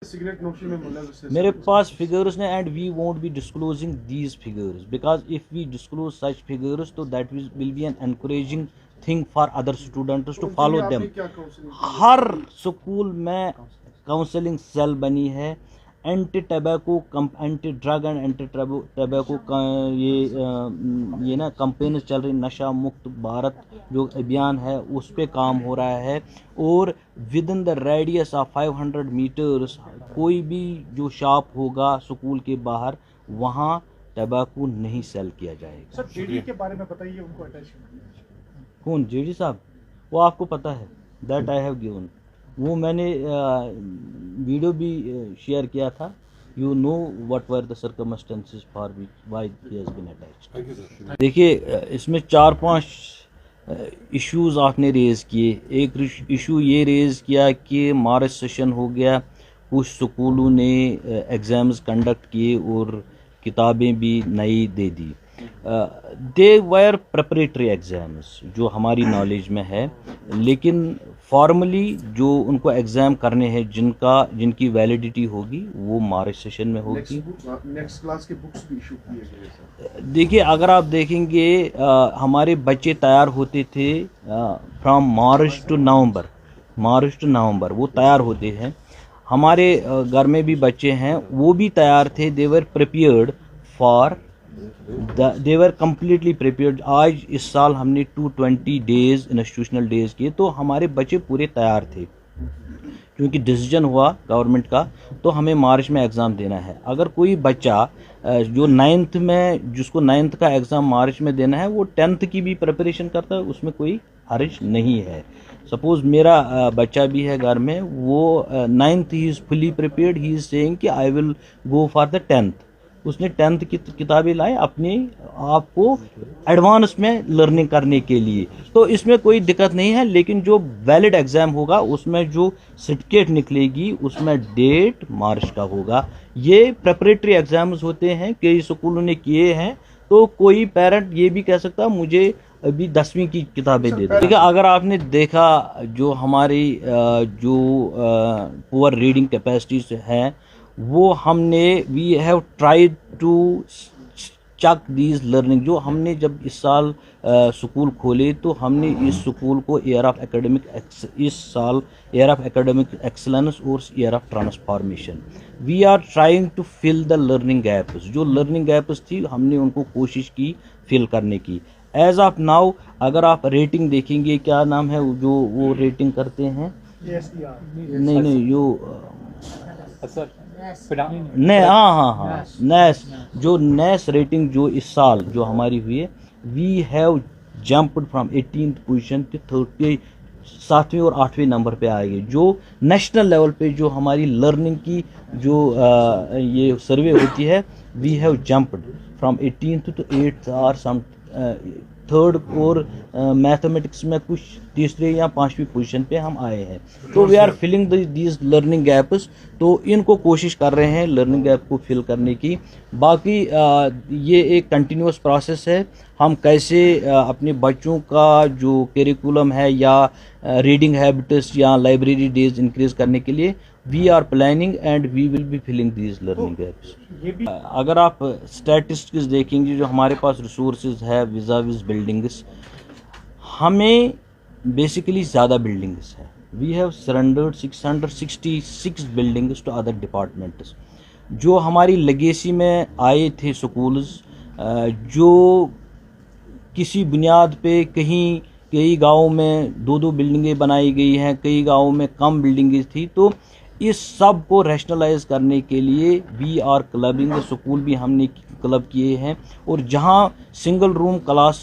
मेरे पास फिगर्स ने and we won't be disclosing these figures because if we disclose such figures तो that will be an encouraging thing for other students to follow them. हर school में counselling cell बनी है, anti tobacco anti drug and anti tobacco ये ना campaign चल रही, नशा मुक्त भारत जो अभियान है उस पर काम हो रहा है। और within the radius of 500 meters कोई भी जो शॉप होगा स्कूल के बाहर वहाँ टबैको नहीं सेल किया जाएगा। सर जेडी के बारे में बताइए, उनको अटैच कौन जेडी साहब? वो आपको पता है, दैट आई हैव गिवन। वो मैंने वीडियो भी शेयर किया था। You know what were the circumstances for why he has been attached. देखिए इसमें 4-5 इश्यूज आपने रेज़ किए। एक इशू ये रेज़ किया कि मार्च सेशन हो गया, कुछ स्कूलों ने एग्ज़ाम्स कंडक्ट किए और किताबें भी नई दे दी। दे वर प्रिपरेटरी एग्ज़ाम्स जो हमारी नॉलेज में है, लेकिन फॉर्मली जो उनको एग्ज़ाम करने हैं जिनकी वैलिडिटी होगी वो मार्च सेशन में होगी। नेक्स्ट क्लास के बुक्स भी इशू किए गए। देखिए अगर आप देखेंगे हमारे बच्चे तैयार होते थे फ्रॉम मार्च टू नवंबर वो तैयार होते हैं। हमारे घर में भी बच्चे हैं, वो भी तैयार थे। They were prepared for they were completely prepared. आज इस साल हमने 220 डेज इंस्टीट्यूशनल डेज किए तो हमारे बच्चे पूरे तैयार थे, क्योंकि डिसीजन हुआ गवर्नमेंट का तो हमें मार्च में एग्ज़ाम देना है। अगर कोई बच्चा जो 9th में, जिसको 9th का एग्ज़ाम मार्च में देना है, वो 10th की भी प्रिपरेशन करता है, उसमें कोई हर्ज नहीं है। सपोज़ मेरा बच्चा भी है घर में, वो 9th he is fully prepared, he is saying कि I will go for the 10th। उसने 10th की किताबें लाई अपने आप को एडवांस में लर्निंग करने के लिए, तो इसमें कोई दिक्कत नहीं है। लेकिन जो वैलिड एग्ज़ाम होगा उसमें जो सर्टिफिकेट निकलेगी उसमें डेट मार्च का होगा। ये प्रिपरेटरी एग्ज़ाम्स होते हैं, कई स्कूलों ने किए हैं, तो कोई पेरेंट ये भी कह सकता मुझे अभी 10वीं की किताबें दे दो। ठीक है, अगर आपने देखा जो हमारी जो पुअर रीडिंग कैपेसिटीज हैं वो हमने we have tried to check these learning. जो हमने जब इस साल स्कूल खोले तो हमने इस स्कूल को ईयर ऑफ एकेडमिक एक्सलेंस और year of transformation, we are trying to fill the learning gaps. जो लर्निंग गैप्स थी हमने उनको कोशिश की फिल करने की। एज ऑफ नाउ अगर आप रेटिंग देखेंगे, क्या नाम है जो वो रेटिंग करते हैं, नहीं नेस, जो नेस रेटिंग जो इस साल जो हमारी हुई है, we have jumped from 18th position to 7वें और 8वें नंबर पे आएगी। जो नेशनल लेवल पे जो हमारी लर्निंग की जो ये सर्वे होती है, we have jumped from 18th to 8th और सम 3rd और मैथमेटिक्स में कुछ 3री या 5वीं पोजीशन पे हम आए हैं। तो we are filling these learning gaps, तो इनको कोशिश कर रहे हैं लर्निंग गैप को फिल करने की। बाकी ये एक कंटिन्यूस प्रोसेस है। हम कैसे अपने बच्चों का जो करिकुलम है या रीडिंग हैबिट्स या लाइब्रेरी डेज इंक्रीज करने के लिए we are planning and we will be filling these learning gaps. अगर आप स्टैटिस्टिक्स देखेंगे जो हमारे पास रिसोर्सेज है विज़ाविज़ बिल्डिंग्स, हमें बेसिकली ज़्यादा बिल्डिंग्स है। We have surrendered 666 buildings to other departments. जो हमारी लेगेसी में आए थे स्कूल्स, जो किसी बुनियाद पे कई गाँवों में 2-2 बिल्डिंगें बनाई गई हैं, कई गाँवों में कम बिल्डिंगें थी, तो इस सब को रैशनलाइज करने के लिए वी आर क्लबिंग। स्कूल भी हमने क्लब किए हैं, और जहां single room class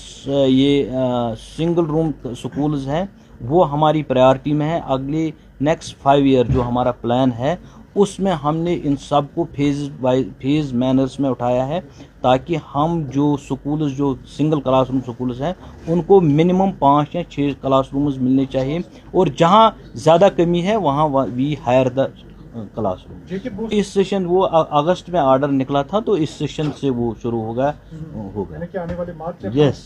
single room schools हैं वो हमारी प्रायोरिटी में है। अगले नेक्स्ट 5 ईयर जो हमारा प्लान है उसमें हमने इन सब को फेज मैनर्स में उठाया है, ताकि हम जो स्कूल्स जो सिंगल क्लासरूम स्कूल्स हैं उनको मिनिमम 5 या 6 क्लासरूम्स मिलने चाहिए, और जहां ज़्यादा कमी है वहां वी हायर द क्लासरूम। इस सेशन वो अगस्त में ऑर्डर निकला था, तो इस सेशन से वो शुरू होगा। आने वाले मार्च। यस।